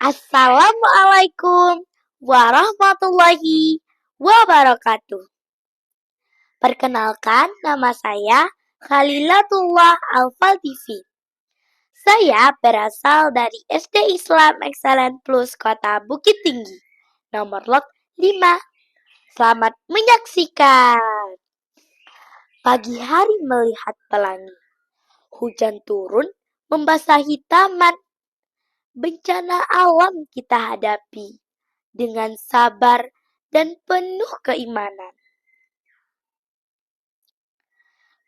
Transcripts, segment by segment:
Assalamualaikum warahmatullahi wabarakatuh. Perkenalkan, nama saya Khalilatullah Al-Faltifi. Saya berasal dari SD Islam Excellent Plus Kota Bukit Tinggi, nomor lot 5. Selamat menyaksikan. Pagi hari melihat pelangi. Hujan turun membasahi taman. Bencana alam kita hadapi dengan sabar dan penuh keimanan.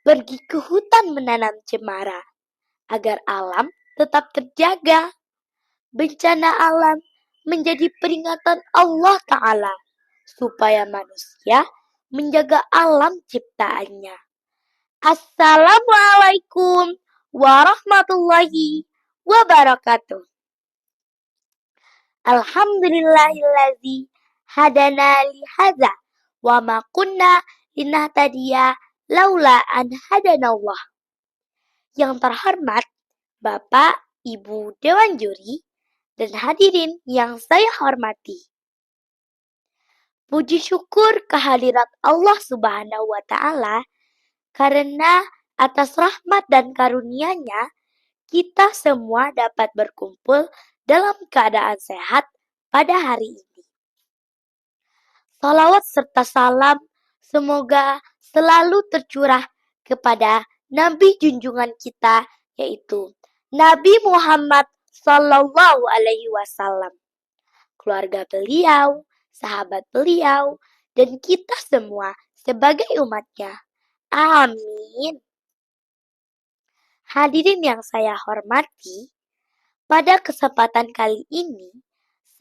Pergi ke hutan menanam cemara agar alam tetap terjaga. Bencana alam menjadi peringatan Allah Ta'ala supaya manusia menjaga alam ciptaannya. Assalamualaikum warahmatullahi wabarakatuh. Alhamdulillahillazi hadana li hadza wa ma kunna linahtadiya laula an hadanallah. Yang terhormat Bapak, Ibu Dewan Juri, dan hadirin yang saya hormati. Puji syukur kehadirat Allah Subhanahu wa Ta'ala karena atas rahmat dan karunia-Nya kita semua dapat berkumpul dalam keadaan sehat pada hari ini. Salawat serta salam semoga selalu tercurah kepada Nabi junjungan kita, yaitu Nabi Muhammad Sallallahu Alaihi Wasallam, keluarga beliau, sahabat beliau, dan kita semua sebagai umatnya. Amin. Hadirin yang saya hormati, pada kesempatan kali ini,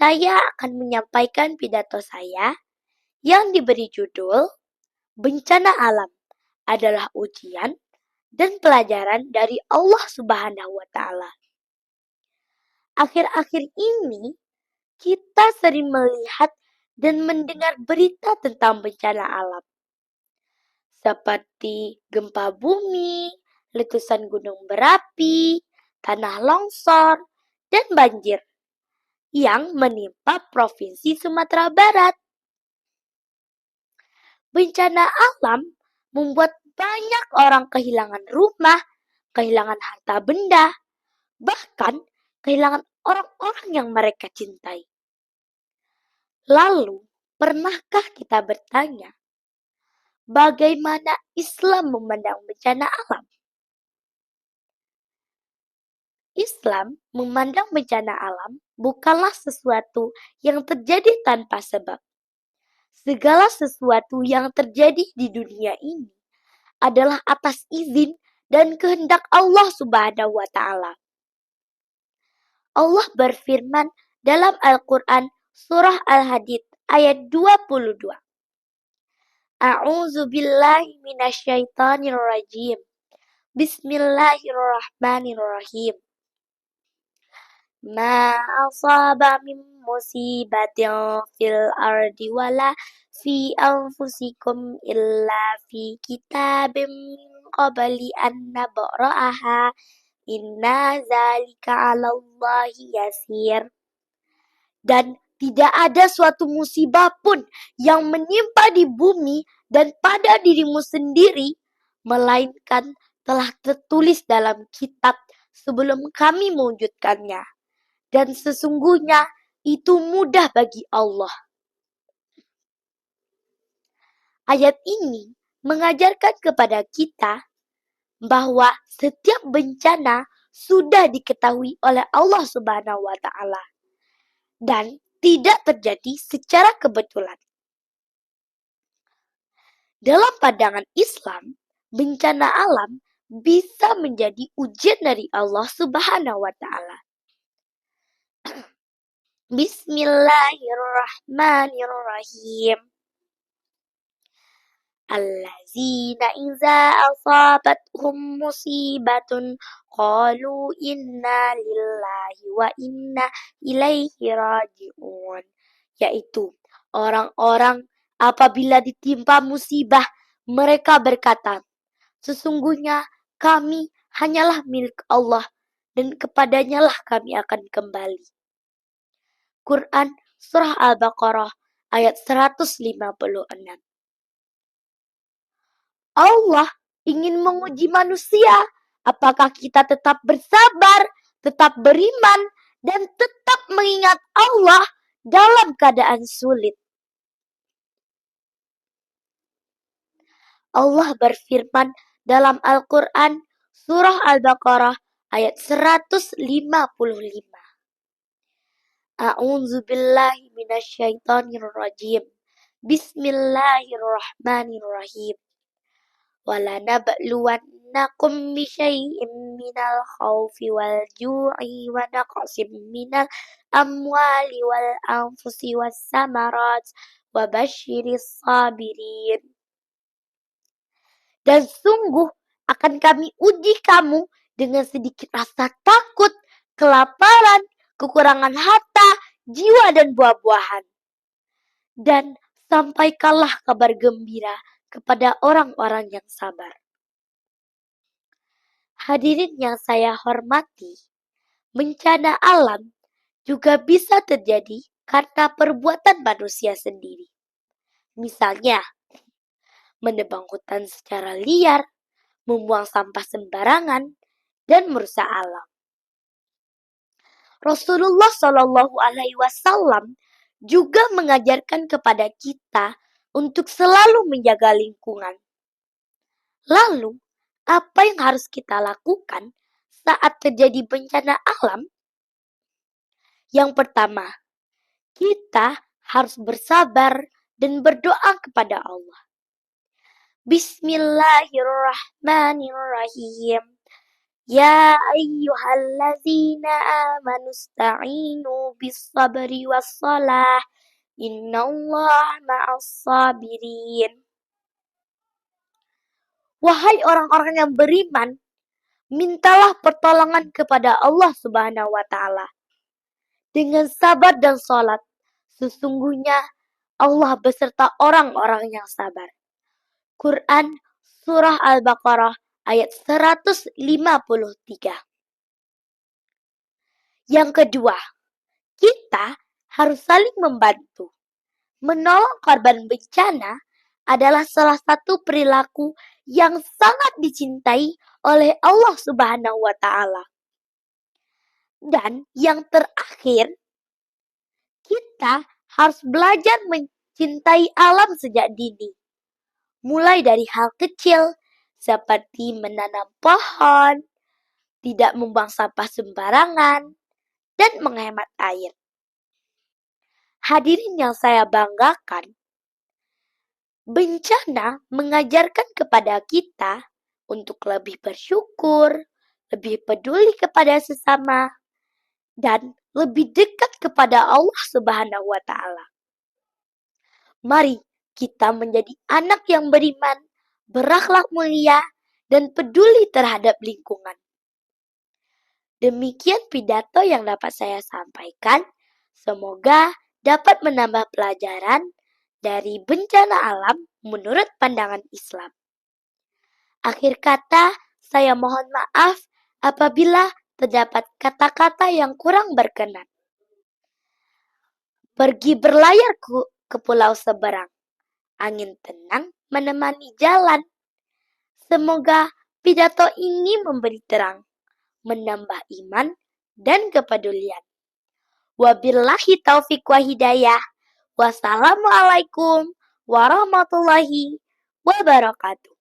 saya akan menyampaikan pidato saya yang diberi judul Bencana Alam adalah Ujian dan Pelajaran dari Allah Subhanahu wa Ta'ala. Akhir-akhir ini, kita sering melihat dan mendengar berita tentang bencana alam, seperti gempa bumi, letusan gunung berapi, tanah longsor, dan banjir yang menimpa Provinsi Sumatera Barat. Bencana alam membuat banyak orang kehilangan rumah, kehilangan harta benda, bahkan kehilangan orang-orang yang mereka cintai. Lalu, pernahkah kita bertanya, bagaimana Islam memandang bencana alam? Islam memandang bencana alam bukanlah sesuatu yang terjadi tanpa sebab. Segala sesuatu yang terjadi di dunia ini adalah atas izin dan kehendak Allah Subhanahu wa Ta'ala. Allah berfirman dalam Al-Quran surah Al-Hadid ayat 22. A'udzu billahi minasyaitonir rajim. Bismillahirrahmanirrahim. Ma asaba min musibatin fil ardi wala fi anfusikum illa fi kitabim min qabli an nabra'aha inna zalika 'alallahi yasir. Dan tidak ada suatu musibah pun yang menimpa di bumi dan pada dirimu sendiri, melainkan telah tertulis dalam kitab sebelum kami mewujudkannya. Dan sesungguhnya itu mudah bagi Allah. Ayat ini mengajarkan kepada kita bahwa setiap bencana sudah diketahui oleh Allah Subhanahu wa Ta'ala dan tidak terjadi secara kebetulan. Dalam pandangan Islam, bencana alam bisa menjadi ujian dari Allah Subhanahu wa Ta'ala. Bismillahirrahmanirrahim. Allazina iza asabathum musibatun qalu inna lillahi wa inna ilaihi raji'un. Yaitu orang-orang apabila ditimpa musibah, mereka berkata, sesungguhnya kami hanyalah milik Allah dan kepadanya lah kami akan kembali. Quran Surah Al-Baqarah ayat 156. Allah ingin menguji manusia, apakah kita tetap bersabar, tetap beriman, dan tetap mengingat Allah dalam keadaan sulit. Allah berfirman dalam Al-Quran Surah Al-Baqarah ayat 155. A'udzu billahi minasyaitonir rajim. Bismillahirrahmanirrahim. وَلَنَبْلُوَنَّكُمْ بِشَيْءٍ مِّنَ الْخَوْفِ وَالْجُوعِ وَنَقْصٍ مِّنَ الْأَمْوَالِ وَالْأَنفُسِ وَالثَّمَرَاتِ وَبَشِّرِ الصَّابِرِينَ. Dan sungguh akan kami uji kamu dengan sedikit rasa takut, kelaparan, kekurangan harta, jiwa dan buah-buahan. Dan sampaikanlah kabar gembira kepada orang-orang yang sabar. Hadirin yang saya hormati, bencana alam juga bisa terjadi karena perbuatan manusia sendiri. Misalnya, menebang hutan secara liar, membuang sampah sembarangan, dan merusak alam. Rasulullah Shallallahu Alaihi Wasallam juga mengajarkan kepada kita untuk selalu menjaga lingkungan. Lalu, apa yang harus kita lakukan saat terjadi bencana alam? Yang pertama, kita harus bersabar dan berdoa kepada Allah. Bismillahirrahmanirrahim. Ya ayyuhallazina amanu ista'inu bis-sabri was-salah. Innallaha ma'as sabirin. Wahai orang-orang yang beriman, mintalah pertolongan kepada Allah Subhanahu wa Ta'ala dengan sabar dan sholat. Sesungguhnya Allah beserta orang-orang yang sabar. Quran Surah Al-Baqarah ayat 153. Yang kedua, kita harus saling membantu. Menolong korban bencana adalah salah satu perilaku yang sangat dicintai oleh Allah Subhanahu wa Ta'ala. Dan yang terakhir, kita harus belajar mencintai alam sejak dini. Mulai dari hal kecil seperti menanam pohon, tidak membuang sampah sembarangan, dan menghemat air. Hadirin yang saya banggakan, bencana mengajarkan kepada kita untuk lebih bersyukur, lebih peduli kepada sesama, dan lebih dekat kepada Allah Subhanahu wa Ta'ala. Mari kita menjadi anak yang beriman, berakhlak mulia, dan peduli terhadap lingkungan. Demikian pidato yang dapat saya sampaikan. Semoga dapat menambah pelajaran dari bencana alam menurut pandangan Islam. Akhir kata, saya mohon maaf apabila terdapat kata-kata yang kurang berkenan. Pergi berlayar ke pulau seberang. Angin tenang menemani jalan. Semoga pidato ini memberi terang, menambah iman dan kepedulian. Wabillahi taufiq wa hidayah. Wassalamualaikum warahmatullahi wabarakatuh.